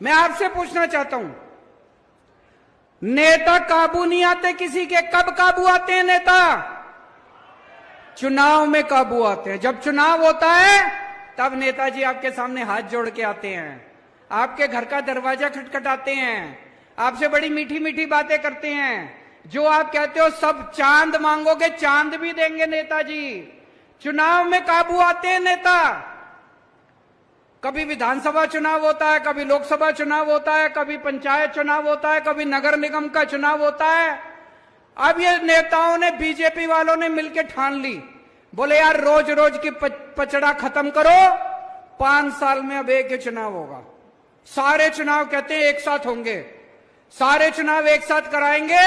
मैं आपसे पूछना चाहता हूं, नेता काबू नहीं आते किसी के, कब काबू आते हैं नेता? चुनाव में काबू आते हैं। जब चुनाव होता है तब नेताजी आपके सामने हाथ जोड़ के आते हैं, आपके घर का दरवाजा खटखटाते हैं, आपसे बड़ी मीठी मीठी बातें करते हैं। जो आप कहते हो सब चांद मांगोगे, चांद भी देंगे नेताजी। चुनाव में काबू आते हैं नेता। कभी विधानसभा चुनाव होता है, कभी लोकसभा चुनाव होता है, कभी पंचायत चुनाव होता है, कभी नगर निगम का चुनाव होता है। अब ये नेताओं ने, बीजेपी वालों ने मिलकर ठान ली, बोले यार रोज रोज की पचड़ा खत्म करो, 5 साल में अब एक ही चुनाव होगा। सारे चुनाव कहते हैं एक साथ होंगे, सारे चुनाव एक साथ कराएंगे,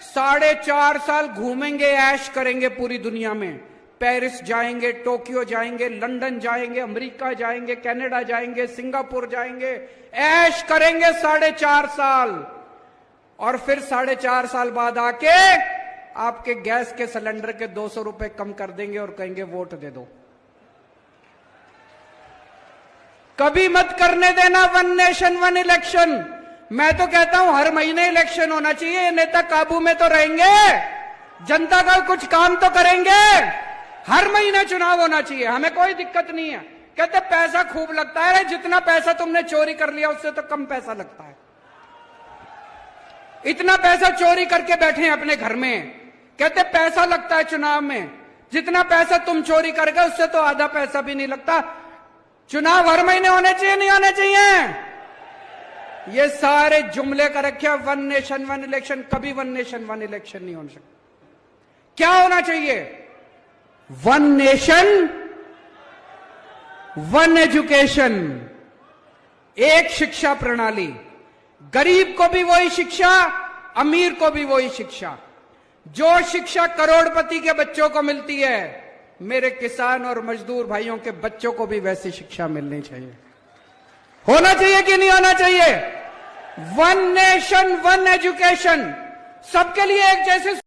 4.5 साल घूमेंगे, ऐश करेंगे पूरी दुनिया में। पेरिस जाएंगे, टोक्यो जाएंगे, लंदन जाएंगे, अमेरिका जाएंगे, कनाडा जाएंगे, सिंगापुर जाएंगे, ऐश करेंगे 4.5 साल। और फिर 4.5 साल बाद आके आपके गैस के सिलेंडर के 200 रुपए कम कर देंगे और कहेंगे वोट दे दो। कभी मत करने देना वन नेशन वन इलेक्शन। मैं तो कहता हूं हर महीने इलेक्शन होना चाहिए। नेता काबू में तो रहेंगे, जनता का कुछ काम तो करेंगे। हर महीने चुनाव होना चाहिए, हमें कोई दिक्कत नहीं है। कहते पैसा खूब लगता है, जितना पैसा तुमने चोरी कर लिया उससे तो कम पैसा लगता है। इतना पैसा चोरी करके बैठे हैं अपने घर में, कहते पैसा लगता है चुनाव में। जितना पैसा तुम चोरी कर गए उससे तो आधा पैसा भी नहीं लगता। चुनाव हर महीने होने चाहिए, नहीं होने चाहिए? ये सारे जुमले का रखे वन नेशन वन इलेक्शन, कभी वन नेशन वन इलेक्शन नहीं हो सकता। क्या होना चाहिए? वन नेशन वन एजुकेशन, एक शिक्षा प्रणाली। गरीब को भी वही शिक्षा, अमीर को भी वही शिक्षा। जो शिक्षा करोड़पति के बच्चों को मिलती है, मेरे किसान और मजदूर भाइयों के बच्चों को भी वैसी शिक्षा मिलनी चाहिए। होना चाहिए कि नहीं होना चाहिए? वन नेशन वन एजुकेशन, सबके लिए एक जैसे